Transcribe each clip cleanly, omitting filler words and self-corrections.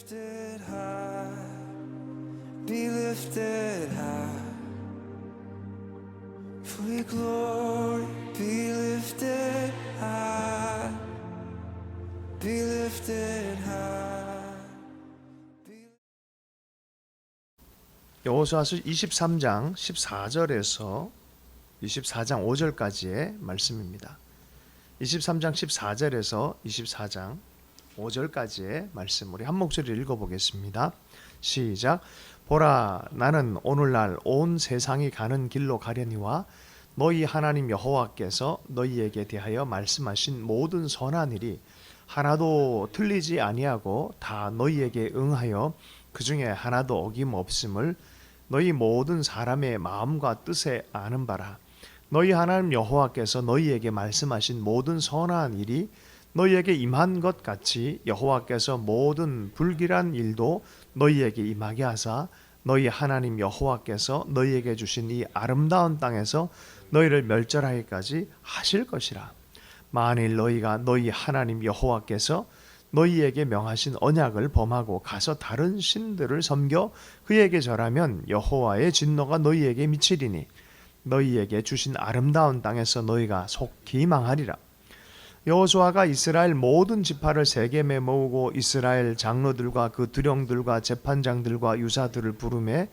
lifted high, be lifted high, for your glory, be lifted high, be lifted high. 여호수아서 23장 14절에서 24장 5절까지의 말씀입니다. 23장 14절에서 24장 5절까지의 말씀 우리 한 목소리로 읽어보겠습니다. 시작. 보라, 나는 오늘날 온 세상이 가는 길로 가려니와 너희 하나님 여호와께서 너희에게 대하여 말씀하신 모든 선한 일이 하나도 틀리지 아니하고 다 너희에게 응하여 그 중에 하나도 어김없음을 너희 모든 사람의 마음과 뜻에 아는 바라. 너희 하나님 여호와께서 너희에게 말씀하신 모든 선한 일이 너희에게 임한 것 같이 여호와께서 모든 불길한 일도 너희에게 임하게 하사 너희 하나님 여호와께서 너희에게 주신 이 아름다운 땅에서 너희를 멸절하기까지 하실 것이라. 만일 너희가 너희 하나님 여호와께서 너희에게 명하신 언약을 범하고 가서 다른 신들을 섬겨 그에게 절하면 여호와의 진노가 너희에게 미치리니 너희에게 주신 아름다운 땅에서 너희가 속히 망하리라. 여호수아가 이스라엘 모든 지파를 세겜에 모으고 이스라엘 장로들과 그 두령들과 재판장들과 유사들을 부르매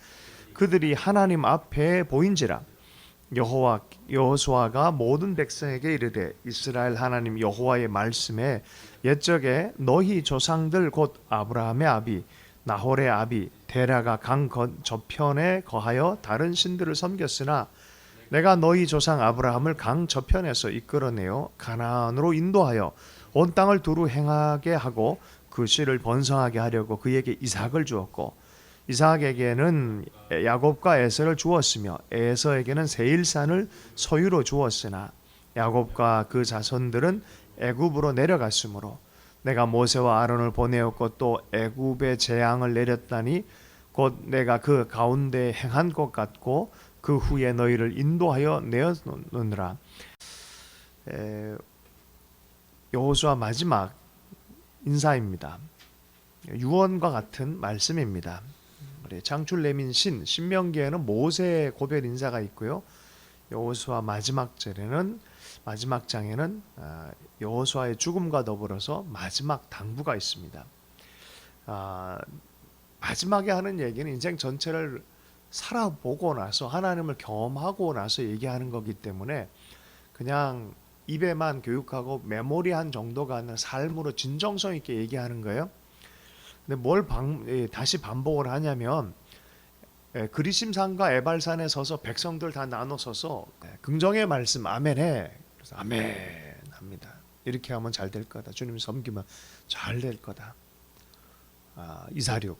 그들이 하나님 앞에 보인지라. 여호수아가 모든 백성에게 이르되 이스라엘 하나님 여호와의 말씀에 옛적에 너희 조상들 곧 아브라함의 아비 나홀의 아비 데라가 강 저편에 거하여 다른 신들을 섬겼으나 내가 너희 조상 아브라함을 강 저편에서 이끌어내어 가나안으로 인도하여 온 땅을 두루 행하게 하고 그 씨를 번성하게 하려고 그에게 이삭을 주었고 이삭에게는 야곱과 에서를 주었으며 에서에게는 세일산을 소유로 주었으나 야곱과 그 자손들은 애굽으로 내려갔으므로 내가 모세와 아론을 보내었고 또 애굽의 재앙을 내렸다니 곧 내가 그 가운데 행한 것 같고 그 후에 너희를 인도하여 내어놓느라. 여호수아 마지막 인사입니다. 유언과 같은 말씀입니다. 창출 내민 신명기에는 모세의 고별 인사가 있고요. 여호수아 마지막 장에는 여호수아의 죽음과 더불어서 마지막 당부가 있습니다. 마지막에 하는 얘기는 인생 전체를 살아보고 나서 하나님을 경험하고 나서 얘기하는 거기 때문에 그냥 입에만 교육하고 메모리한 정도가 아니라 삶으로 진정성 있게 얘기하는 거예요. 근데 뭘 다시 반복을 하냐면 그리심산과 에발산에 서서 백성들 다 나눠 서서 긍정의 말씀 아멘해. 그래서 아멘 합니다. 이렇게 하면 잘 될 거다. 주님 섬기면 잘 될 거다. 이사륙.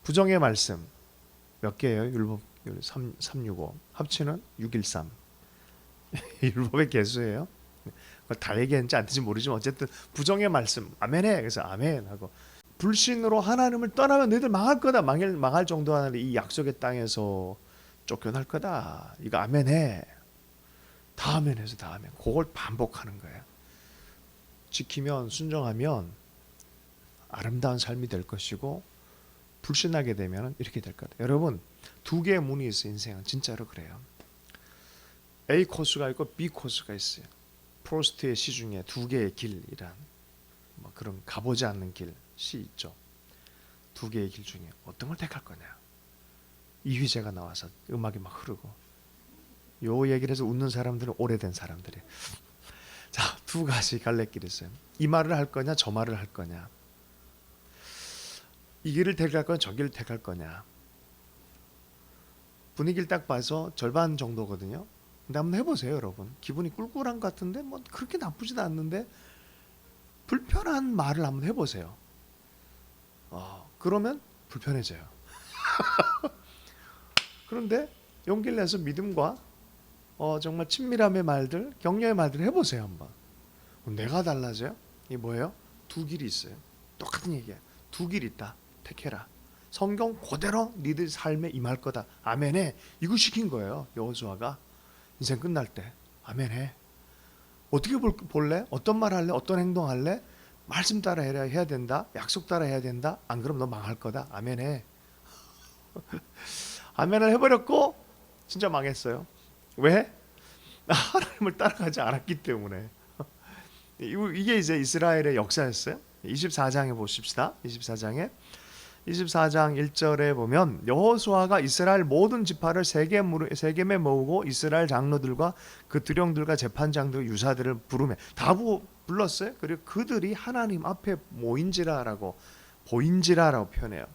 부정의 말씀 몇 개예요? 율법 365 합치는 613. 율법의 개수예요. 다 얘기했는지 안 했는지 모르지만 어쨌든 부정의 말씀 아멘해. 그래서 아멘 하고 불신으로 하나님을 떠나면 너희들 망할 거다. 망할 정도 하는 이 약속의 땅에서 쫓겨날 거다. 이거 아멘해. 다 아멘해서 다 아멘. 그걸 반복하는 거예요. 지키면 순종하면 아름다운 삶이 될 것이고 불신하게 되면 이렇게 될 거다. 여러분 두 개의 문이 있어요. 인생은 진짜로 그래요. A 코스가 있고 B 코스가 있어요. 프로스트의 시 중에 두 개의 길이란 그런 가보지 않는 길 시 있죠. 두 개의 길 중에 어떤 걸 택할 거냐. 이휘재가 나와서 음악이 막 흐르고 요 얘기를 해서 웃는 사람들은 오래된 사람들이에요. 자, 두 가지 갈래길이 있어요. 이 말을 할 거냐 저 말을 할 거냐. 이 길을 택할 거냐 저 길을 택할 거냐. 분위기를 딱 봐서 절반 정도거든요. 근데 한번 해보세요 여러분. 기분이 꿀꿀한 것 같은데 뭐 그렇게 나쁘지도 않는데 불편한 말을 한번 해보세요. 그러면 불편해져요. 그런데 용기를 내서 믿음과 정말 친밀함의 말들, 격려의 말들 해보세요 한번. 내가 달라져요? 이게 뭐예요? 두 길이 있어요. 똑같은 얘기야. 두 길이 있다. 택해라. 성경 그대로 니들 삶에 임할 거다. 아멘해. 이거 시킨 거예요. 여호수아가 인생 끝날 때 아멘해. 어떻게 볼래? 어떤 말 할래? 어떤 행동 할래? 말씀 따라 해야 된다. 약속 따라 해야 된다. 안 그럼 너 망할 거다. 아멘해. 아멘을 해버렸고 진짜 망했어요. 왜? 하나님을 따라가지 않았기 때문에. 이게 이제 이스라엘의 역사였어요. 24장에 보십시다. 24장 1절에 보면 여호수아가 이스라엘 모든 지파를 세겜에 모으고 이스라엘 장로들과 그 두령들과 재판장들 유사들을 부르며 다 불렀어요. 그리고 그들이 하나님 앞에 모인지라라고 보인지라라고 표현해요.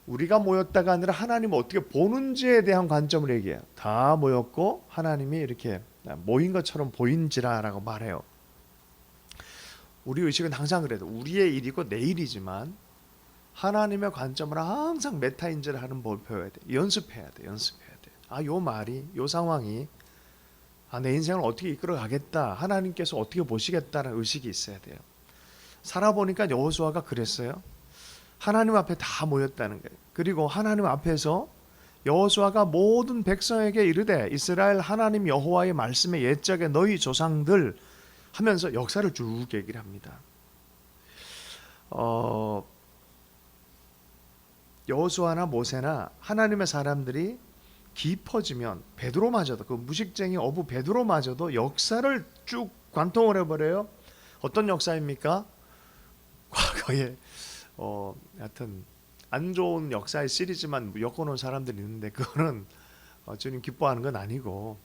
우리가 모였다가 아니라 하나님을 어떻게 보는지에 대한 관점을 얘기해요. 다 모였고 하나님이 이렇게 모인 것처럼 보인지라라고 말해요. 우리 의식은 항상 그래도 우리의 일이고 내 일이지만 하나님의 관점으로 항상 메타인지를 하는 법을 배워야 돼. 연습해야 돼. 요 말이, 요 상황이 내 인생을 어떻게 이끌어 가겠다. 하나님께서 어떻게 보시겠다는 의식이 있어야 돼요. 살아보니까 여호수아가 그랬어요. 하나님 앞에 다 모였다는 거예요. 그리고 하나님 앞에서 여호수아가 모든 백성에게 이르되 이스라엘 하나님 여호와의 말씀에 옛적에 너희 조상들 하면서 역사를 쭉 얘기를 합니다. 여호수아나 모세나 하나님의 사람들이 깊어지면 베드로마저도 그 무식쟁이 어부 베드로마저도 역사를 쭉 관통을 해버려요. 어떤 역사입니까? 과거에 하여튼 안 좋은 역사의 시리즈만 엮어놓은 사람들이 있는데 그거는 주님 기뻐하는 건 아니고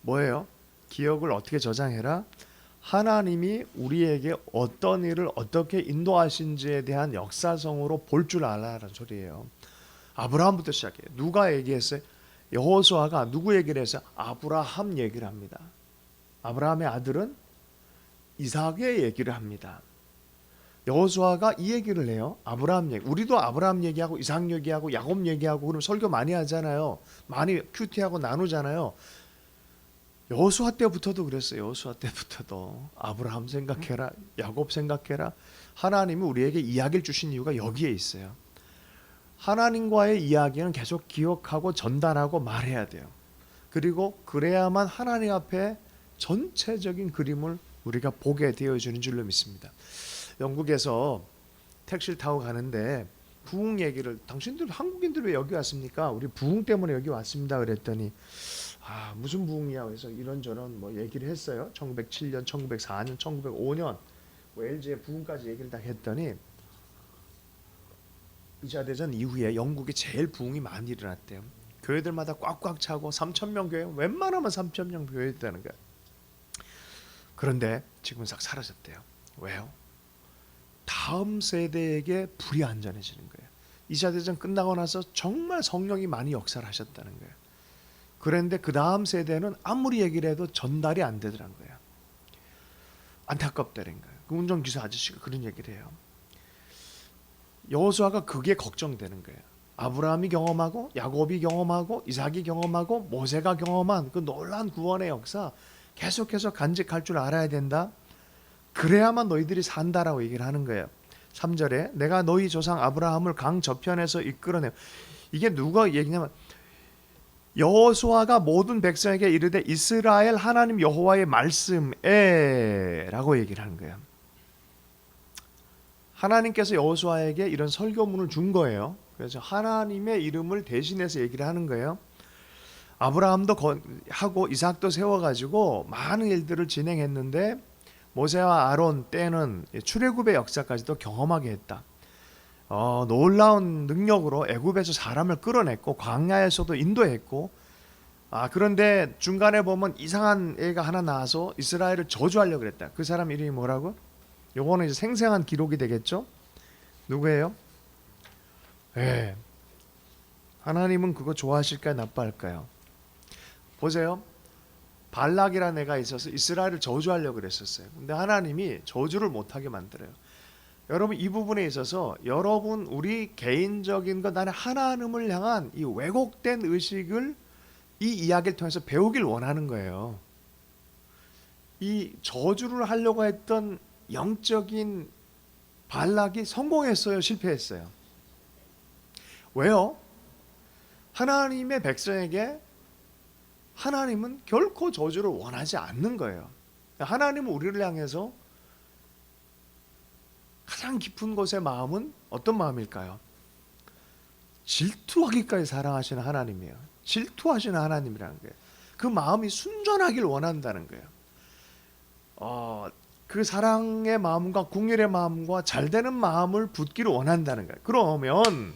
뭐예요? 기억을 어떻게 저장해라? 하나님이 우리에게 어떤 일을 어떻게 인도하신지에 대한 역사성으로 볼 줄 알라는 소리예요. 아브라함부터 시작해요. 누가 얘기했어요? 여호수아가 누구 얘기를 했어요? 아브라함 얘기를 합니다. 아브라함의 아들은 이삭의 얘기를 합니다. 여호수아가 이 얘기를 해요. 아브라함 얘기. 우리도 아브라함 얘기하고 이삭 얘기하고 야곱 얘기하고 그럼 설교 많이 하잖아요. 많이 큐티하고 나누잖아요. 여호수아 때부터도 그랬어요. 여호수아 때부터도 아브라함 생각해라, 야곱 생각해라. 하나님이 우리에게 이야기를 주신 이유가 여기에 있어요. 하나님과의 이야기는 계속 기억하고 전달하고 말해야 돼요. 그리고 그래야만 하나님 앞에 전체적인 그림을 우리가 보게 되어주는 줄로 믿습니다. 영국에서 택시를 타고 가는데 부흥 얘기를 당신들 한국인들 왜 여기 왔습니까? 우리 부흥 때문에 여기 왔습니다. 그랬더니 무슨 부흥이야? 그래서 이런저런 뭐 얘기를 했어요. 1907년, 1904년, 1905년 뭐 LG의 부흥까지 얘기를 다 했더니 2차 대전 이후에 영국에 제일 부흥이 많이 일어났대요. 교회들마다 꽉꽉 차고 3,000명 교회, 웬만하면 3,000명 교회였다는 거야. 그런데 지금은 싹 사라졌대요. 왜요? 다음 세대에게 불이 안전해지는 거예요. 2차 대전 끝나고 나서 정말 성령이 많이 역사를 하셨다는 거예요. 그런데 그 다음 세대는 아무리 얘기를 해도 전달이 안 되더란 거예요. 안타깝다는 거예요. 그 운전기사 아저씨가 그런 얘기를 해요. 여호수아가 그게 걱정되는 거예요. 아브라함이 경험하고 야곱이 경험하고 이삭이 경험하고 모세가 경험한 그 놀라운 구원의 역사 계속해서 간직할 줄 알아야 된다. 그래야만 너희들이 산다라고 얘기를 하는 거예요. 3절에 내가 너희 조상 아브라함을 강 저편에서 이끌어내. 이게 누가 얘기냐면 여호수아가 모든 백성에게 이르되 이스라엘 하나님 여호와의 말씀에 라고 얘기를 하는 거예요. 하나님께서 여호수아에게 이런 설교문을 준 거예요. 그래서 하나님의 이름을 대신해서 얘기를 하는 거예요. 아브라함도 하고 이삭도 세워가지고 많은 일들을 진행했는데 모세와 아론 때는 출애굽의 역사까지도 경험하게 했다. 놀라운 능력으로 애굽에서 사람을 끌어냈고 광야에서도 인도했고 그런데 중간에 보면 이상한 애가 하나 나와서 이스라엘을 저주하려고 그랬다. 그 사람 이름이 뭐라고? 요거는 이제 생생한 기록이 되겠죠? 누구예요? 네. 하나님은 그거 좋아하실까요? 나빠할까요? 보세요. 발락이라는 애가 있어서 이스라엘을 저주하려고 그랬었어요. 근데 하나님이 저주를 못하게 만들어요. 여러분 이 부분에 있어서 여러분 우리 개인적인 것 나는 하나님을 향한 이 왜곡된 의식을 이 이야기를 통해서 배우길 원하는 거예요. 이 저주를 하려고 했던 영적인 발락이 성공했어요? 실패했어요? 왜요? 하나님의 백성에게 하나님은 결코 저주를 원하지 않는 거예요. 하나님은 우리를 향해서 가장 깊은 곳의 마음은 어떤 마음일까요? 질투하기까지 사랑하시는 하나님이에요. 질투하시는 하나님이라는 거예요. 그 마음이 순전하길 원한다는 거예요. 그 사랑의 마음과 긍휼의 마음과 잘되는 마음을 붙기를 원한다는 거예요. 그러면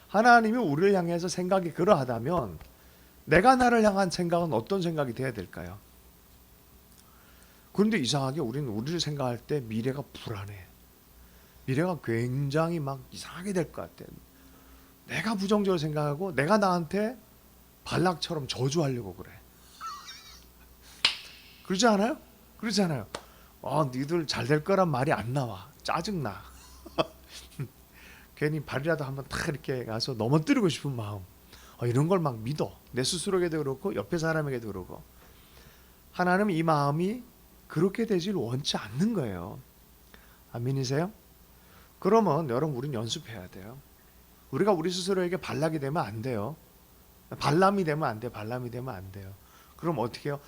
하나님이 우리를 향해서 생각이 그러하다면 내가 나를 향한 생각은 어떤 생각이 돼야 될까요? 그런데 이상하게 우리는 우리를 생각할 때 미래가 불안해. 미래가 굉장히 막 이상하게 될 것 같아. 내가 부정적으로 생각하고 내가 나한테 발락처럼 저주하려고 그래. 그러지 않아요? 그러지 않아요? 니들 잘 될 거란 말이 안 나와. 짜증나. 괜히 발이라도 한번 탁 이렇게 가서 넘어뜨리고 싶은 마음. 이런 걸 막 믿어. 내 스스로에게도 그렇고 옆에 사람에게도 그렇고. 하나님은 이 마음이 그렇게 되질 원치 않는 거예요. 아멘이세요? 그러면 여러분 우리는 연습해야 돼요. 우리가 우리 스스로에게 발락이 되면 안 돼요. 발람이 되면 안 돼요. 발람이 되면 안 돼요. 그럼 어떻게 해요?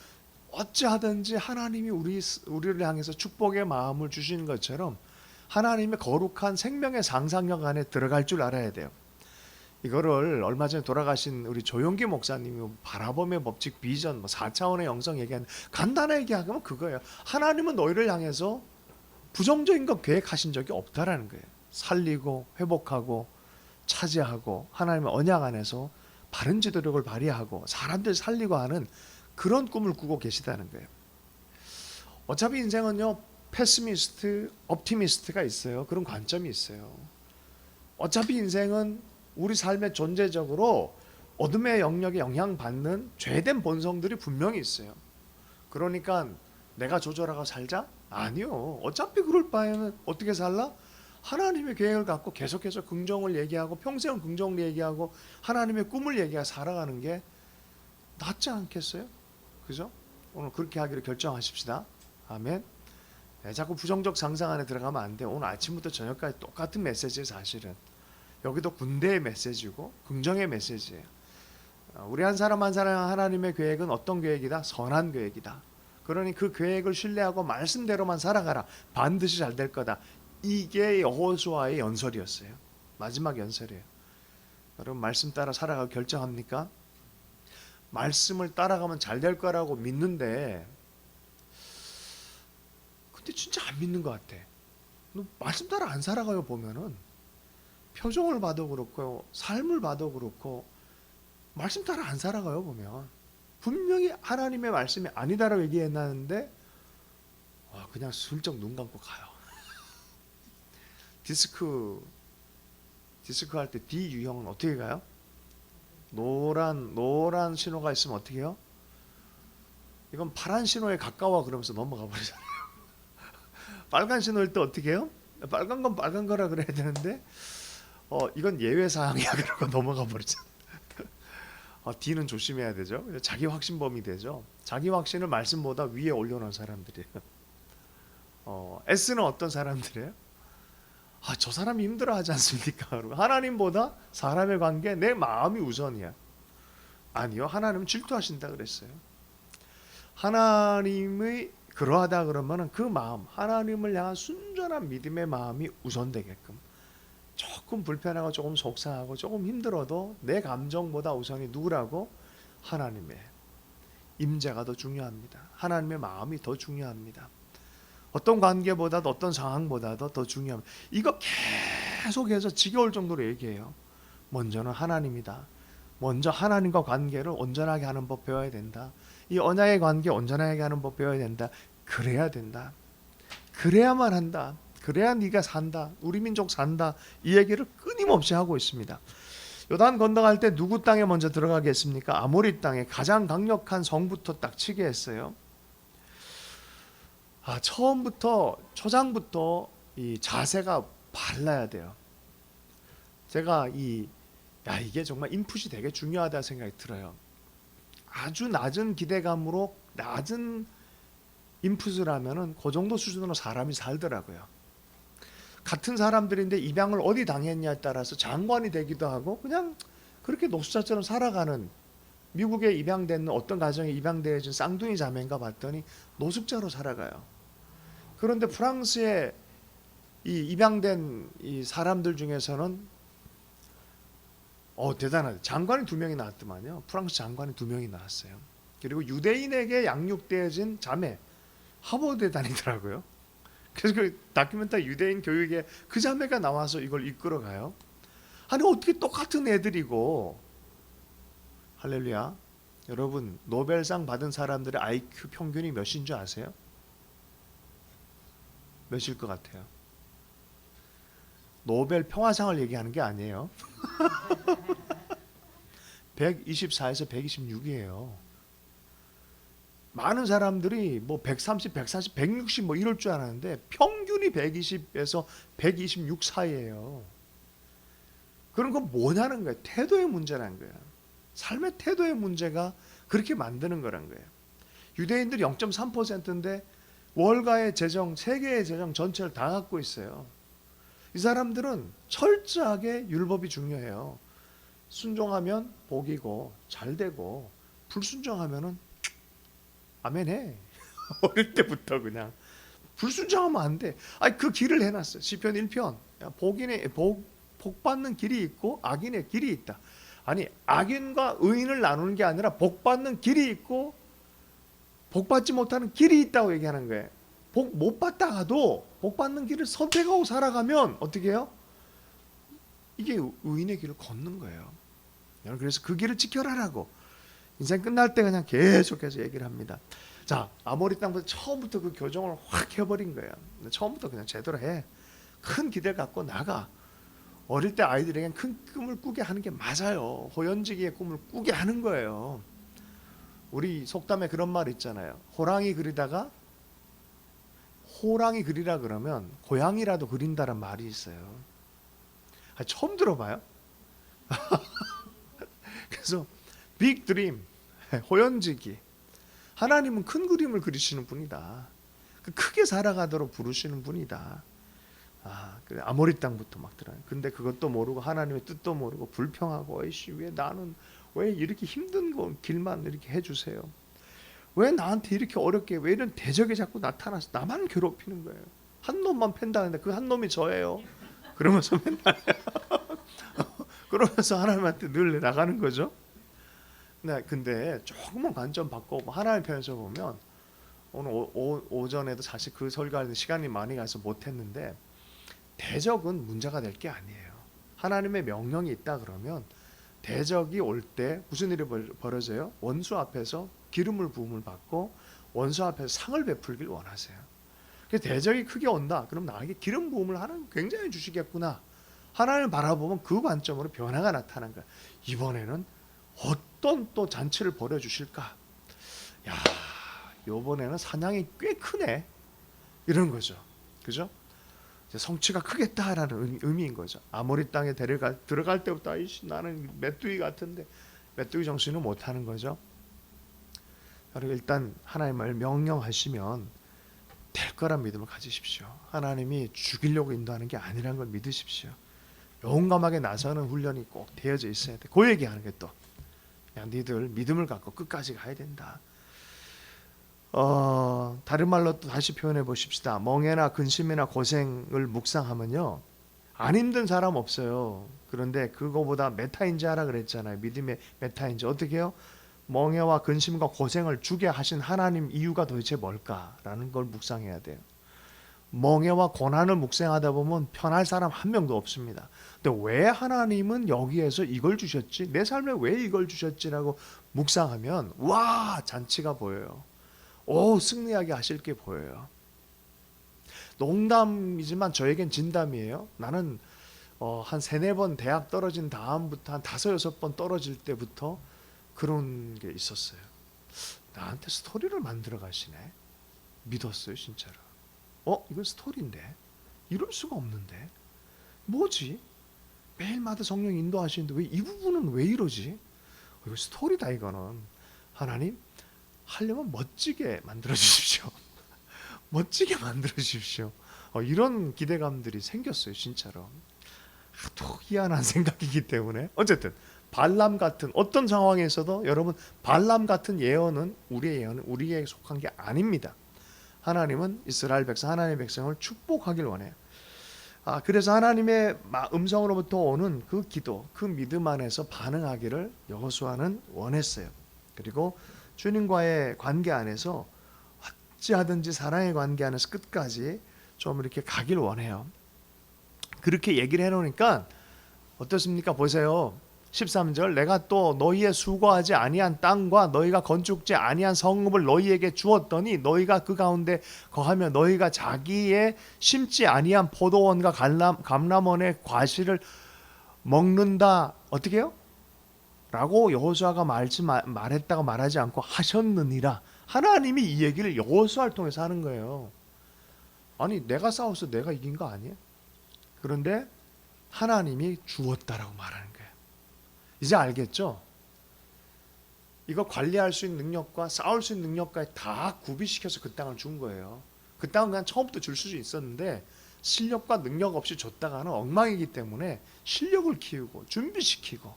어찌하든지 하나님이 우리를 향해서 축복의 마음을 주시는 것처럼 하나님의 거룩한 생명의 상상력 안에 들어갈 줄 알아야 돼요. 이거를 얼마 전에 돌아가신 우리 조용기 목사님이 바라봄의 법칙 비전 4차원의 영성 얘기하는 간단하게 얘기하면 그거예요. 하나님은 너희를 향해서 부정적인 거 계획하신 적이 없다라는 거예요. 살리고 회복하고 차지하고 하나님의 언약 안에서 바른 지도력을 발휘하고 사람들 살리고 하는 그런 꿈을 꾸고 계시다는 거예요. 어차피 인생은요, 패시미스트, 옵티미스트가 있어요. 그런 관점이 있어요. 어차피 인생은 우리 삶의 존재적으로 어둠의 영역에 영향받는 죄된 본성들이 분명히 있어요. 그러니까 내가 조절하고 살자? 아니요. 어차피 그럴 바에는 어떻게 살라? 하나님의 계획을 갖고 계속해서 긍정을 얘기하고 평생 긍정을 얘기하고 하나님의 꿈을 얘기하고 살아가는 게 낫지 않겠어요? 그죠? 오늘 그렇게 하기로 결정하십시다. 아멘. 자꾸 부정적 상상 안에 들어가면 안 돼요. 오늘 아침부터 저녁까지 똑같은 메시지예요. 사실은 여기도 군대의 메시지고 긍정의 메시지예요. 우리 한 사람 한 사람 하나님의 계획은 어떤 계획이다? 선한 계획이다. 그러니 그 계획을 신뢰하고 말씀대로만 살아가라. 반드시 잘 될 거다. 이게 여호수아의 연설이었어요. 마지막 연설이에요. 여러분 말씀 따라 살아가고 결정합니까? 말씀을 따라가면 잘 될 거라고 믿는데 근데 진짜 안 믿는 것 같아. 말씀 따라 안 살아가요. 보면은 표정을 봐도 그렇고 삶을 봐도 그렇고 말씀 따라 안 살아가요. 보면 분명히 하나님의 말씀이 아니다라고 얘기했는데 그냥 슬쩍 눈 감고 가요. 디스크 할 때 D 유형은 어떻게 가요? 노란 신호가 있으면 어떻게 해요? 이건 파란 신호에 가까워 그러면서 넘어가 버리잖아요. 빨간 신호일 때 어떻게 해요? 빨간 건 빨간 거라 그래야 되는데 이건 예외 사항이야 그러고 넘어가 버리잖아요. D는 조심해야 되죠. 자기 확신범이 되죠. 자기 확신을 말씀보다 위에 올려놓은 사람들이에요. S는 어떤 사람들이에요? 저 사람이 힘들어하지 않습니까? 하나님보다 사람의 관계, 내 마음이 우선이야. 아니요, 하나님은 질투하신다 그랬어요. 하나님이 그러하다 그러면은 그 마음, 하나님을 향한 순전한 믿음의 마음이 우선되게끔 조금 불편하고 조금 속상하고 조금 힘들어도 내 감정보다 우선이 누구라고? 하나님의 임재가 더 중요합니다. 하나님의 마음이 더 중요합니다. 어떤 관계보다도 어떤 상황보다도 더 중요합니다. 이거 계속해서 지겨울 정도로 얘기해요. 먼저는 하나님이다. 먼저 하나님과 관계를 온전하게 하는 법 배워야 된다. 이 언약의 관계 온전하게 하는 법 배워야 된다. 그래야 된다. 그래야만 한다. 그래야 네가 산다. 우리 민족 산다. 이 얘기를 끊임없이 하고 있습니다. 요단 건너갈 때 누구 땅에 먼저 들어가겠습니까? 아모리 땅에 가장 강력한 성부터 딱 치게 했어요. 처음부터 초장부터 이 자세가 발라야 돼요. 제가 이게 정말 인풋이 되게 중요하다 생각이 들어요. 아주 낮은 기대감으로 낮은 인풋을 하면은 그 정도 수준으로 사람이 살더라고요. 같은 사람들인데 입양을 어디 당했냐에 따라서 장관이 되기도 하고 그냥 그렇게 노숙자처럼 살아가는 미국에 입양된 어떤 가정에 입양되어진 쌍둥이 자매인가 봤더니 노숙자로 살아가요. 그런데 프랑스의 이 입양된 이 사람들 중에서는 대단하다. 장관이 2명이 나왔더만요. 프랑스 장관이 2명이 나왔어요. 그리고 유대인에게 양육되어진 자매, 하버드에 다니더라고요. 그래서 그 다큐멘터리 유대인 교육에 그 자매가 나와서 이걸 이끌어가요. 아니 어떻게 똑같은 애들이고. 할렐루야. 여러분, 노벨상 받은 사람들의 IQ 평균이 몇인 줄 아세요? 몇일 것 같아요? 노벨 평화상을 얘기하는 게 아니에요. 124에서 126이에요. 많은 사람들이 뭐 130, 140, 160 뭐 이럴 줄 알았는데 평균이 120에서 126 사이예요. 그런 건 뭐냐는 거예요. 태도의 문제라는 거예요. 삶의 태도의 문제가 그렇게 만드는 거란 거예요. 유대인들이 0.3%인데 월가의 재정, 세계의 재정 전체를 다 갖고 있어요. 이 사람들은 철저하게 율법이 중요해요. 순종하면 복이고 잘 되고 불순종하면은 아멘해. 어릴 때부터 그냥 불순종하면 안 돼. 아니 그 길을 해놨어요. 시편 1편 복 받는 길이 있고 악인의 길이 있다. 아니 악인과 의인을 나누는 게 아니라 복 받는 길이 있고 복 받지 못하는 길이 있다고 얘기하는 거예요. 복 못 받다가도 복 받는 길을 선택하고 살아가면 어떻게 해요? 이게 의인의 길을 걷는 거예요. 여러분 그래서 그 길을 지켜라라고 인생 끝날 때 그냥 계속해서 얘기를 합니다. 자, 아모리 땅부터 처음부터 그 교정을 확 해버린 거예요. 처음부터 그냥 제대로 해. 큰 기대를 갖고 나가. 어릴 때 아이들에겐 큰 꿈을 꾸게 하는 게 맞아요. 호연지기의 꿈을 꾸게 하는 거예요. 우리 속담에 그런 말 있잖아요. 호랑이 그리다가 호랑이 그리라 그러면 고양이라도 그린다는 말이 있어요. 처음 들어봐요. 그래서 빅 드림, 호연지기. 하나님은 큰 그림을 그리시는 분이다. 크게 살아가도록 부르시는 분이다. 그래 아모리 땅부터 막 들어요. 근데 그것도 모르고 하나님의 뜻도 모르고 불평하고 에이씨 왜 나는 왜 이렇게 힘든 거 길만 이렇게 해주세요. 왜 나한테 이렇게 어렵게 왜 이런 대적이 자꾸 나타나서 나만 괴롭히는 거예요. 한 놈만 팬다는데 그 한 놈이 저예요. 그러면서 맨날 그러면서 하나님한테 늘 나가는 거죠. 네, 근데 조금만 관점 바꿔 하나님 편에서 보면 오늘 오전에도 사실 그 설교할 때 시간이 많이 가서 못했는데 대적은 문제가 될 게 아니에요. 하나님의 명령이 있다 그러면 대적이 올 때 무슨 일이 벌어져요? 원수 앞에서 기름을 부음을 받고 원수 앞에서 상을 베풀길 원하세요. 대적이 크게 온다. 그럼 나에게 기름 부음을 하나님 굉장히 주시겠구나. 하나님을 바라보면 그 관점으로 변화가 나타난 거야. 이번에는 어떤 또 잔치를 벌여주실까? 야, 이번에는 사냥이 꽤 크네. 이런 거죠. 그죠? 성취가 크겠다라는 의미인 거죠. 아모리 땅에 들어갈 때부터 아이씨 나는 메뚜기 같은데 메뚜기 정신은 못하는 거죠. 여러분 일단 하나님을 명령하시면 될 거란 믿음을 가지십시오. 하나님이 죽이려고 인도하는 게 아니라는 걸 믿으십시오. 용감하게 나서는 훈련이 꼭 되어져 있어야 돼. 그 얘기하는 게 또 야, 니들 믿음을 갖고 끝까지 가야 된다. 다른 말로 또 다시 표현해 보십시다. 멍해나 근심이나 고생을 묵상하면요 안 힘든 사람 없어요. 그런데 그거보다 메타인지 하라 그랬잖아요. 믿음의 메타인지. 어떻게 해요? 멍해와 근심과 고생을 주게 하신 하나님 이유가 도대체 뭘까라는 걸 묵상해야 돼요. 멍해와 고난을 묵상하다 보면 편할 사람 한 명도 없습니다. 근데 왜 하나님은 여기에서 이걸 주셨지? 내 삶에 왜 이걸 주셨지라고 묵상하면 와 잔치가 보여요. 오 승리하게 하실 게 보여요. 농담이지만 저에겐 진담이에요. 나는 한 3-4번 대학 떨어진 다음부터 한 5-6번 떨어질 때부터 그런 게 있었어요. 나한테 스토리를 만들어 가시네. 믿었어요 진짜로. 이건 스토리인데 이럴 수가 없는데 뭐지? 매일마다 성령 인도하시는데 왜 이 부분은 왜 이러지? 이거 스토리다 이거는. 하나님 하려면 멋지게 만들어 주십시오. 멋지게 만들어 주십시오. 이런 기대감들이 생겼어요 진짜로. 또 희한한 생각이기 때문에 어쨌든 발람 같은 어떤 상황에서도 여러분 발람 같은 예언은 우리의 예언은 우리에게 속한 게 아닙니다. 하나님은 이스라엘 백성 하나님의 백성을 축복하길 원해요. 그래서 하나님의 음성으로부터 오는 그 기도, 그 믿음 안에서 반응하기를 여호수아는 원했어요. 그리고 주님과의 관계 안에서 어찌하든지 사랑의 관계 안에서 끝까지 좀 이렇게 가길 원해요. 그렇게 얘기를 해놓으니까 어떻습니까? 보세요. 13절, 내가 또 너희의 수고하지 아니한 땅과 너희가 건축지 아니한 성읍을 너희에게 주었더니 너희가 그 가운데 거하며 너희가 자기의 심지 아니한 포도원과 감람원의 과실을 먹는다. 어떻게 해요? 라고 여호수아가 말했다고 말하지 않고 하셨느니라. 하나님이 이 얘기를 여호수아를 통해서 하는 거예요. 아니 내가 싸워서 내가 이긴 거 아니에요? 그런데 하나님이 주었다라고 말하는 거예요. 이제 알겠죠? 이거 관리할 수 있는 능력과 싸울 수 있는 능력까지 다 구비시켜서 그 땅을 준 거예요. 그 땅은 그냥 처음부터 줄 수 있었는데 실력과 능력 없이 줬다가는 엉망이기 때문에 실력을 키우고 준비시키고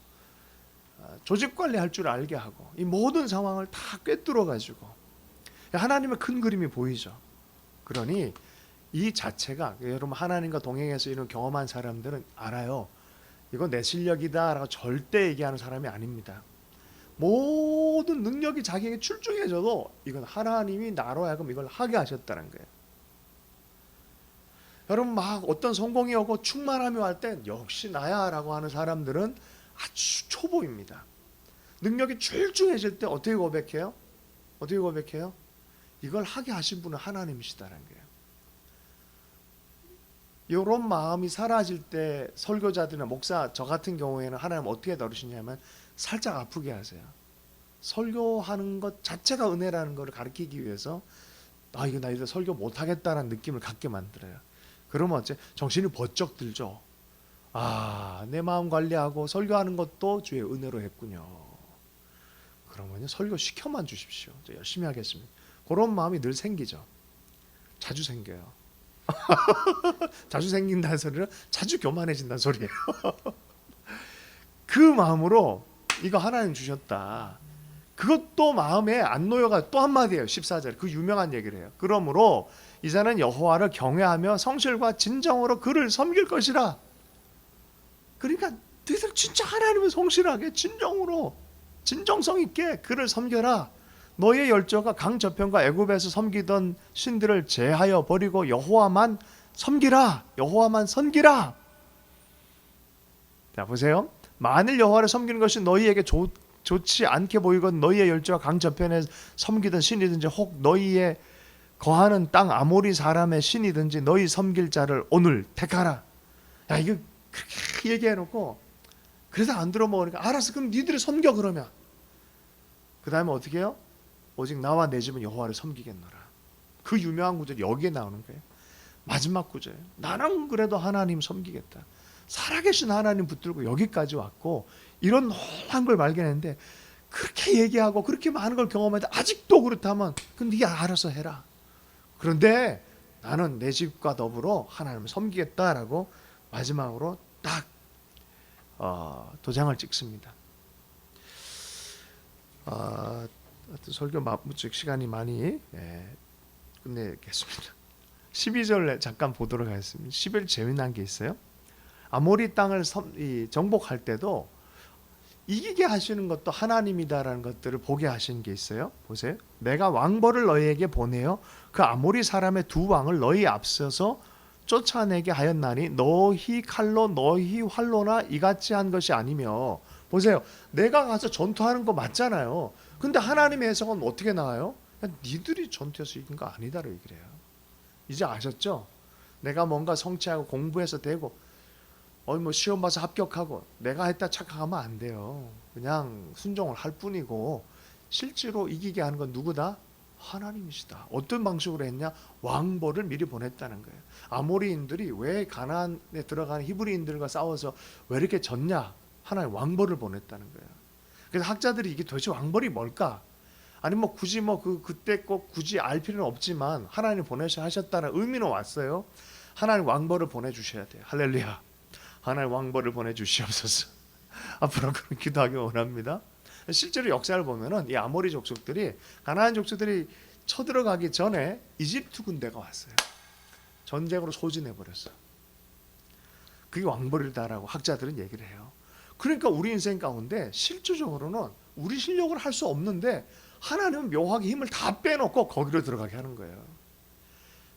조직 관리할 줄 알게 하고 이 모든 상황을 다 꿰뚫어 가지고 하나님의 큰 그림이 보이죠. 그러니 이 자체가 여러분 하나님과 동행해서 이런 경험한 사람들은 알아요. 이건 내 실력이다 라고 절대 얘기하는 사람이 아닙니다. 모든 능력이 자기에게 출중해져도 이건 하나님이 나로 하여금 이걸 하게 하셨다는 거예요. 여러분 막 어떤 성공이 오고 충만함이 올 때 역시 나야 라고 하는 사람들은 아주 초보입니다. 능력이 출중해질 때 어떻게 고백해요? 어떻게 고백해요? 이걸 하게 하신 분은 하나님이시다는 거예요. 이런 마음이 사라질 때 설교자들이나 목사 저 같은 경우에는 하나님 어떻게 다루시냐면 살짝 아프게 하세요. 설교하는 것 자체가 은혜라는 것을 가르치기 위해서 이거 나 이제 설교 못하겠다라는 느낌을 갖게 만들어요. 그러면 어째 정신이 번쩍 들죠. 내 마음 관리하고 설교하는 것도 주의 은혜로 했군요. 그러면요 설교 시켜만 주십시오. 저 열심히 하겠습니다. 그런 마음이 늘 생기죠. 자주 생겨요. 자주 생긴다는 소리는 자주 교만해진다는 소리예요. 그 마음으로 이거 하나님 주셨다. 그것도 마음에 안 놓여가 또 한마디예요. 14절 그 유명한 얘기를 해요. 그러므로 이제는 여호와를 경외하며 성실과 진정으로 그를 섬길 것이라. 그러니까 너희들 진짜 하나님을 성실하게 진정으로 진정성 있게 그를 섬겨라. 너의 열조가 강 저편과 애굽에서 섬기던 신들을 제하여 버리고 여호와만 섬기라. 여호와만 섬기라. 자 보세요. 만일 여호와를 섬기는 것이 너희에게 좋지 않게 보이건 너희의 열조가 강 저편에 섬기던 신이든지 혹 너희의 거하는 땅 아모리 사람의 신이든지 너희 섬길 자를 오늘 택하라. 야 이거 그렇게 얘기해놓고 그래서 안 들어먹으니까 알았어 그럼 니들이 섬겨. 그러면 그 다음에 어떻게 해요? 오직 나와 내 집은 여호와를 섬기겠노라. 그 유명한 구절이 여기에 나오는 거예요. 마지막 구절. 나는 그래도 하나님 섬기겠다. 살아계신 하나님 붙들고 여기까지 왔고 이런 놀란 걸 발견했는데 그렇게 얘기하고 그렇게 많은 걸 경험했는데 아직도 그렇다면 그럼 네가 알아서 해라. 그런데 나는 내 집과 더불어 하나님을 섬기겠다라고 마지막으로 딱 도장을 찍습니다. 설교 마무직 시간이 많이 끝내겠습니다. 12절 잠깐 보도록 하겠습니다. 11절 재미난 게 있어요. 아모리 땅을 정복할 때도 이기게 하시는 것도 하나님이다라는 것들을 보게 하시는 게 있어요. 보세요. 내가 왕벌을 너희에게 보내어 그 아모리 사람의 두 왕을 너희 앞서서 쫓아내게 하였나니 너희 칼로 너희 활로나 이같이 한 것이 아니며. 보세요. 내가 가서 전투하는 거 맞잖아요. 근데 하나님의 해석은 어떻게 나와요? 니들이 전투해서 이긴 거 아니다라고 얘기를 해요. 이제 아셨죠? 내가 뭔가 성취하고 공부해서 되고 뭐 시험 봐서 합격하고 내가 했다 착각하면 안 돼요. 그냥 순종을 할 뿐이고 실제로 이기게 하는 건 누구다? 하나님이시다. 어떤 방식으로 했냐? 왕벌을 미리 보냈다는 거예요. 아모리인들이 왜 가나안에 들어가는 히브리인들과 싸워서 왜 이렇게 졌냐? 하나님 왕벌을 보냈다는 거예요. 그래서 학자들이 이게 도대체 왕벌이 뭘까? 아니 뭐 굳이 그때 꼭 굳이 알 필요는 없지만 하나님 보내셔 하셨다는 의미는 왔어요. 하나님 왕벌을 보내주셔야 돼요. 할렐루야. 하나님 왕벌을 보내주시옵소서. 앞으로 그런 기도하기 원합니다. 실제로 역사를 보면은 이 아모리 족속들이 가나안 족속들이 쳐들어가기 전에 이집트 군대가 왔어요. 전쟁으로 소진해 버렸어요. 그게 왕벌이다라고 학자들은 얘기를 해요. 그러니까 우리 인생 가운데 실질적으로는 우리 실력을 할 수 없는데 하나님은 묘하게 힘을 다 빼놓고 거기로 들어가게 하는 거예요.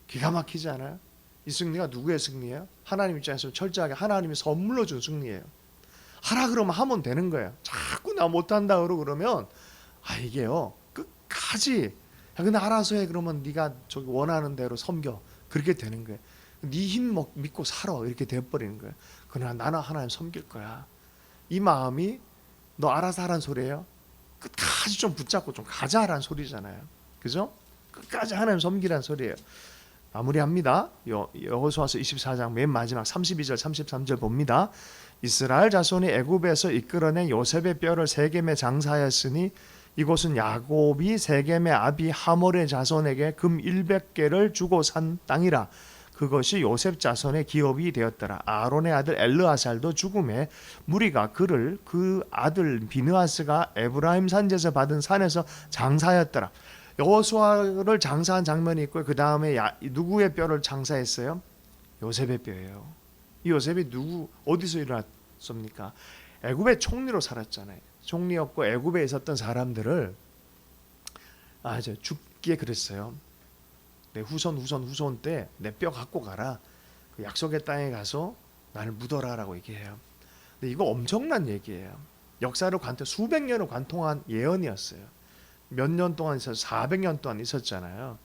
기가 막히지 않아요? 이 승리가 누구의 승리예요? 하나님 입장에서 철저하게 하나님이 선물로 준 승리예요. 하라 그러면 하면 되는 거예요. 자꾸 나 못한다 그러면 이게요 끝까지 근데 알아서 해 그러면 네가 저기 원하는 대로 섬겨 그렇게 되는 거예요. 네 힘 믿고 살아 이렇게 돼버리는 거예요. 그러나 나는 하나님 섬길 거야. 이 마음이 너 알아서 하라는 소리예요. 끝까지 좀 붙잡고 좀 가자 하라는 소리잖아요. 그죠? 끝까지 하나님 섬기라는 소리예요. 마무리합니다. 여호수아서 24장 맨 마지막 32절 33절 봅니다. 이스라엘 자손이 애굽에서 이끌어낸 요셉의 뼈를 세겜에 장사하였으니 이곳은 야곱이 세겜의 아비 하몰의 자손에게 금 100개를 주고 산 땅이라. 그것이 요셉 자손의 기업이 되었더라. 아론의 아들 엘르아살도 죽음에 무리가 그를 그 아들 비느하스가 에브라임 산지에서 받은 산에서 장사하였더라. 여호수아를 장사한 장면이 있고요. 그 다음에 누구의 뼈를 장사했어요? 요셉의 뼈예요. 이 요셉이 어디서 일어났습니까? 애굽의 총리로 살았잖아요. 총리였고 애굽에 있었던 사람들을 죽게 그랬어요. 내 후손 때 내 뼈 갖고 가라. 그 약속의 땅에 가서 나를 묻어라라고 얘기해요. 근데 이거 엄청난 얘기예요. 역사를 수백 년을 관통한 예언이었어요. 몇 년 동안 400년 동안 있었잖아요.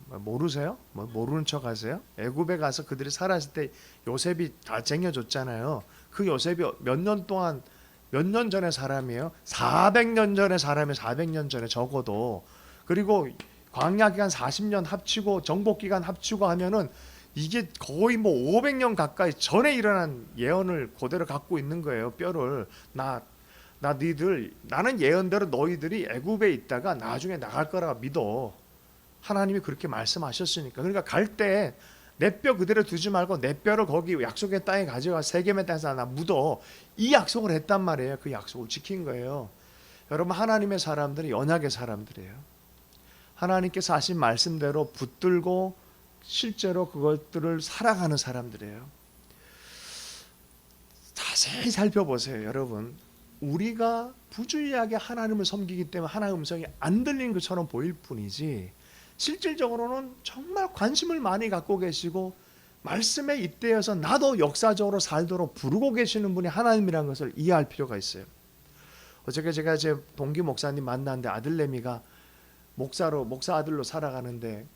모르세요? 모르는 척 하세요? 애굽에 가서 그들이 살았을 때 요셉이 다 쟁여줬잖아요. 그 요셉이 몇 년 전의 사람이에요? 400년 전의 사람이 400년 전에 적어도. 그리고 광야 기간 40년 합치고 정복 기간 합치고 하면은 이게 거의 500년 가까이 전에 일어난 예언을 그대로 갖고 있는 거예요. 뼈를 나는 예언대로 너희들이 애굽에 있다가 나중에 나갈 거라 믿어. 하나님이 그렇게 말씀하셨으니까. 그러니까 갈 때 내 뼈 그대로 두지 말고 내 뼈를 거기 약속의 땅에 가져가 세겜의 땅에서 나 묻어. 이 약속을 했단 말이에요. 그 약속을 지킨 거예요. 여러분 하나님의 사람들이 언약의 사람들이에요. 하나님께서 하신 말씀대로 붙들고 실제로 그것들을 살아가는 사람들이에요. 자세히 살펴보세요. 여러분 우리가 부주의하게 하나님을 섬기기 때문에 하나님의 음성이 안 들리는 것처럼 보일 뿐이지 실질적으로는 정말 관심을 많이 갖고 계시고 말씀에 잇대어서 나도 역사적으로 살도록 부르고 계시는 분이 하나님이라는 것을 이해할 필요가 있어요. 어저께 제가 제 동기 목사님 만났는데 아들내미가 목사 아들로 살아가는데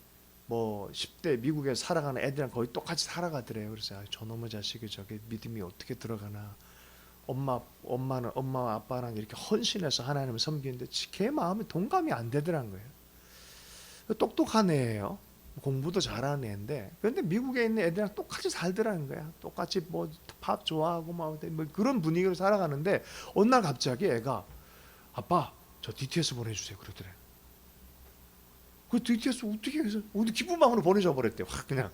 10대 미국에 살아가는 애들이랑 거의 똑같이 살아가더래요. 그래서 저놈의 자식이 저게 믿음이 어떻게 들어가나. 엄마 아빠랑 이렇게 헌신해서 하나님을 섬기는데 걔 마음에 동감이 안 되더란 거예요. 똑똑한 애예요. 공부도 잘하는 애인데 그런데 미국에 있는 애들이랑 똑같이 살더라는 거야. 똑같이 밥 좋아하고 그런 분위기로 살아가는데 어느 날 갑자기 애가 아빠 저 DTS 보내주세요 그러더래. 그 DTS 어떻게 해서 기쁜 마음으로 보내줘 버렸대. 확 그냥.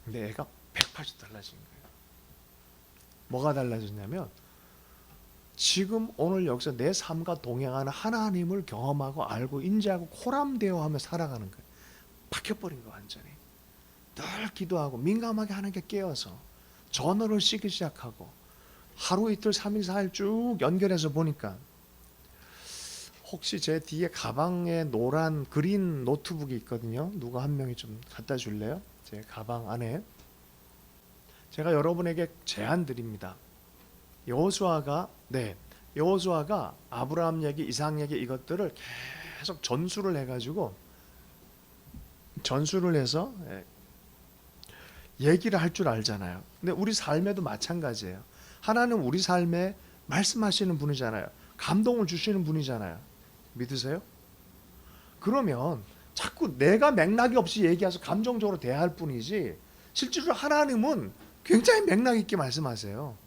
근데 애가 180 달라진 거예요. 뭐가 달라졌냐면 지금 오늘 여기서 내 삶과 동행하는 하나님을 경험하고 알고 인지하고 코람되어 하며 살아가는 거예요. 바뀌어버린 거예요. 완전히. 늘 기도하고 민감하게 하나님께 깨어서 전어를 씻기 시작하고 하루 이틀 3일 4일 쭉 연결해서 보니까 혹시 제 뒤에 가방에 노란 그린 노트북이 있거든요. 누가 한 명이 좀 갖다 줄래요? 제 가방 안에. 제가 여러분에게 제안 드립니다. 여호수아가 아브라함 얘기, 이삭 얘기 이것들을 계속 전수를 해서 얘기를 할 줄 알잖아요. 근데 우리 삶에도 마찬가지예요. 하나님 우리 삶에 말씀하시는 분이잖아요. 감동을 주시는 분이잖아요. 믿으세요? 그러면 자꾸 내가 맥락이 없이 얘기해서 감정적으로 대할 뿐이지 실제로 하나님은 굉장히 맥락 있게 말씀하세요.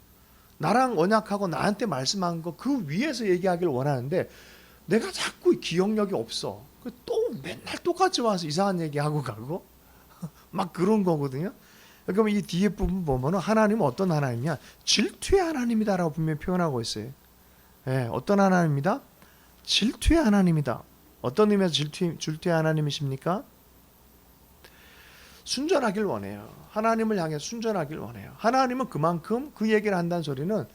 나랑 언약하고 나한테 말씀한 거 그 위에서 얘기하기를 원하는데 내가 자꾸 기억력이 없어. 또 맨날 똑같이 와서 이상한 얘기하고 가고 막 그런 거거든요. 그러면 이 뒤에 부분 보면 하나님은 어떤 하나님이냐? 질투의 하나님이다라고 분명히 표현하고 있어요. 어떤 하나님이다? 질투의 하나님이다. 어떤 의미에서 질투의 하나님이십니까? 순전하길 원해요. 하나님을 향해 순전하길 원해요. 하나님은 그만큼 그 얘기를 한다는 소리는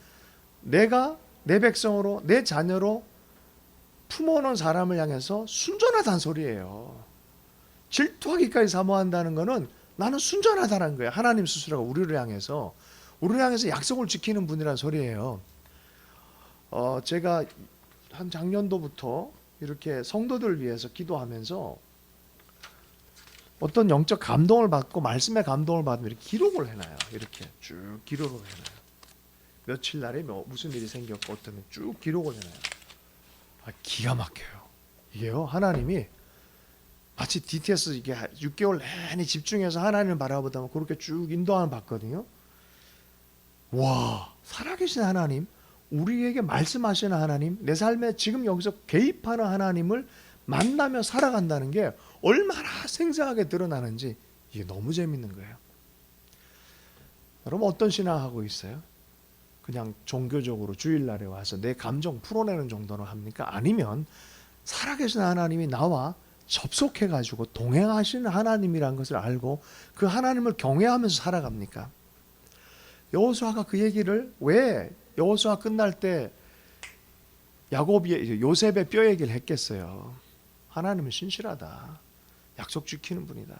내가 내 백성으로 내 자녀로 품어놓은 사람을 향해서 순전하다는 소리예요. 질투하기까지 사모한다는 것은 나는 순전하다는 거예요. 하나님 스스로가 우리를 향해서 약속을 지키는 분이라는 소리예요. 제가 한 작년도부터 이렇게 성도들을 위해서 기도하면서 어떤 영적 감동을 받고 말씀의 감동을 받으면 이렇게 기록을 해놔요. 이렇게 쭉 기록을 해놔요. 며칠 날에 무슨 일이 생겼고 어떤 쭉 기록을 해놔요. 기가 막혀요. 이게요, 하나님이 마치 DTS 이게 6개월 내내 집중해서 하나님을 바라보다 그렇게 쭉 인도하는 봤거든요. 와, 살아계신 하나님, 우리에게 말씀하시는 하나님, 내 삶에 지금 여기서 개입하는 하나님을 만나며 살아간다는 게 얼마나 생생하게 드러나는지 이게 너무 재밌는 거예요. 여러분 어떤 신앙하고 있어요? 그냥 종교적으로 주일날에 와서 내 감정 풀어내는 정도로 합니까? 아니면 살아계신 하나님이 나와 접속해가지고 동행하시는 하나님이라는 것을 알고 그 하나님을 경외하면서 살아갑니까? 여호수아가 그 얘기를 왜 여호수아 끝날 때 요셉의 뼈 얘기를 했겠어요. 하나님은 신실하다. 약속 지키는 분이다.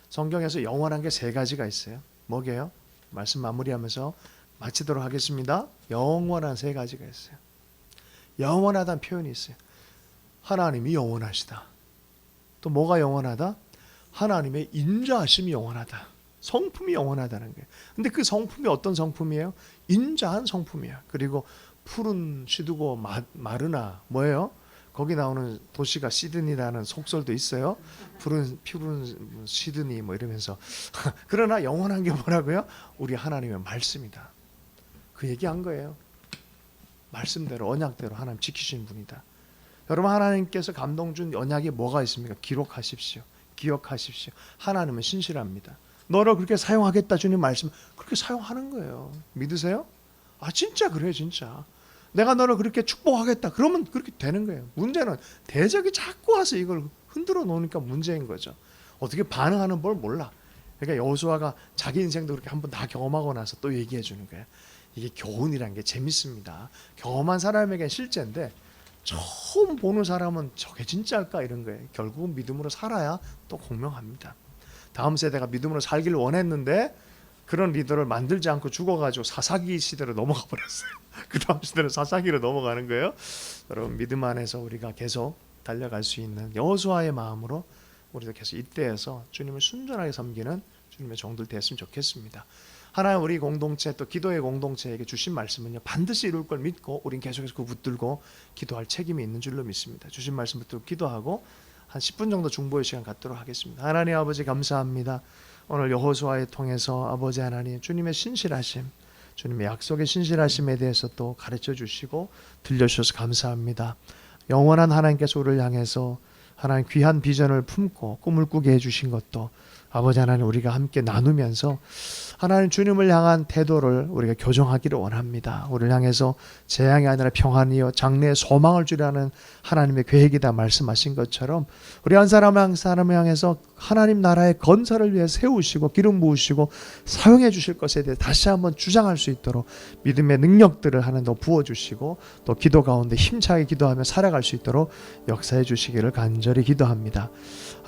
성경에서 영원한 게 3가지가 있어요. 뭐게요? 말씀 마무리하면서 마치도록 하겠습니다. 영원한 3가지가 있어요. 영원하다는 표현이 있어요. 하나님이 영원하시다. 또 뭐가 영원하다? 하나님의 인자하심이 영원하다. 성품이 영원하다는 거예요. 근데 그 성품이 어떤 성품이에요? 인자한 성품이야. 그리고 푸른 시드고 마르나 뭐예요? 거기 나오는 도시가 시드니라는 속설도 있어요. 푸른 시드니 뭐 이러면서 그러나 영원한 게 뭐라고요? 우리 하나님의 말씀이다. 그 얘기한 거예요. 말씀대로 언약대로 하나님 지키신 분이다. 여러분 하나님께서 감동 준 언약이 뭐가 있습니까? 기록하십시오. 기억하십시오. 하나님은 신실합니다. 너를 그렇게 사용하겠다 주님 말씀 그렇게 사용하는 거예요. 믿으세요? 진짜 그래요. 진짜. 내가 너를 그렇게 축복하겠다. 그러면 그렇게 되는 거예요. 문제는 대적이 자꾸 와서 이걸 흔들어 놓으니까 문제인 거죠. 어떻게 반응하는 걸 몰라. 그러니까 여호수아가 자기 인생도 그렇게 한번 다 경험하고 나서 또 얘기해 주는 거예요. 이게 교훈이란 게 재밌습니다. 경험한 사람에겐 실제인데 처음 보는 사람은 저게 진짜일까 이런 거예요. 결국은 믿음으로 살아야 또 공명합니다. 다음 세대가 믿음으로 살기를 원했는데 그런 리더를 만들지 않고 죽어가지고 사사기 시대로 넘어가 버렸어요. 그 다음 시대는 사사기로 넘어가는 거예요. 여러분 믿음 안에서 우리가 계속 달려갈 수 있는 여호수아의 마음으로 우리도 계속 이때에서 주님을 순전하게 섬기는 주님의 종들 됐으면 좋겠습니다. 하나님 우리 공동체 또 기도의 공동체에게 주신 말씀은요 반드시 이룰 걸 믿고 우린 계속해서 그 붙들고 기도할 책임이 있는 줄로 믿습니다. 주신 말씀 붙들고 기도하고 한 10분 정도 중보의 시간 갖도록 하겠습니다. 하나님 아버지 감사합니다. 오늘 여호수아에 통해서 아버지 하나님 주님의 신실하심 주님의 약속의 신실하심에 대해서 또 가르쳐 주시고 들려주셔서 감사합니다. 영원한 하나님께서 우리를 향해서 하나님 귀한 비전을 품고 꿈을 꾸게 해주신 것도 아버지 하나님 우리가 함께 나누면서 하나님 주님을 향한 태도를 우리가 교정하기를 원합니다. 우리를 향해서 재앙이 아니라 평안이요 장래의 소망을 주라는 하나님의 계획이다 말씀하신 것처럼 우리 한 사람 한 사람을 향해서 하나님 나라의 건설을 위해 세우시고 기름 부으시고 사용해 주실 것에 대해 다시 한번 주장할 수 있도록 믿음의 능력들을 하나 더 부어주시고 또 기도 가운데 힘차게 기도하며 살아갈 수 있도록 역사해 주시기를 간절히 기도합니다.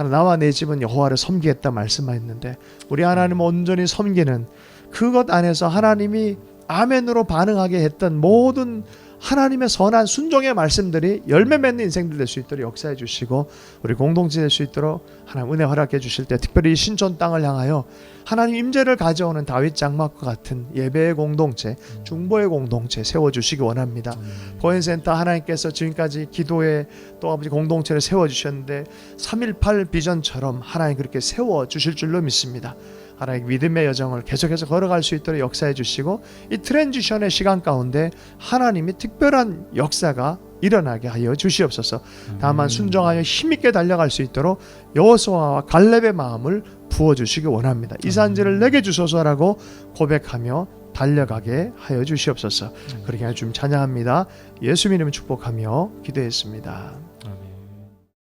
나와 내 집은 여호와를 섬기겠다 말씀하셨는데 우리 하나님을 온전히 섬기는 그것 안에서 하나님이 아멘으로 반응하게 했던 모든 하나님의 선한 순종의 말씀들이 열매 맺는 인생들 될 수 있도록 역사해 주시고 우리 공동체 될 수 있도록 하나님 은혜 허락해 주실 때 특별히 신촌 땅을 향하여 하나님 임재를 가져오는 다윗 장막과 같은 예배의 공동체 중보의 공동체 세워주시기 원합니다. 보현센터 하나님께서 지금까지 기도에 또 아버지 공동체를 세워주셨는데 3.18 비전처럼 하나님 그렇게 세워주실 줄로 믿습니다. 하나님 믿음의 여정을 계속해서 걸어갈 수 있도록 역사해 주시고 이 트랜지션의 시간 가운데 하나님이 특별한 역사가 일어나게 하여 주시옵소서. 다만 순종하여 힘있게 달려갈 수 있도록 여호수아와 갈렙의 마음을 부어주시기 원합니다. 이 산지를 내게 주소서라고 고백하며 달려가게 하여 주시옵소서. 그렇게 하여 주님 찬양합니다. 예수님 이름으로 축복하며 기도했습니다.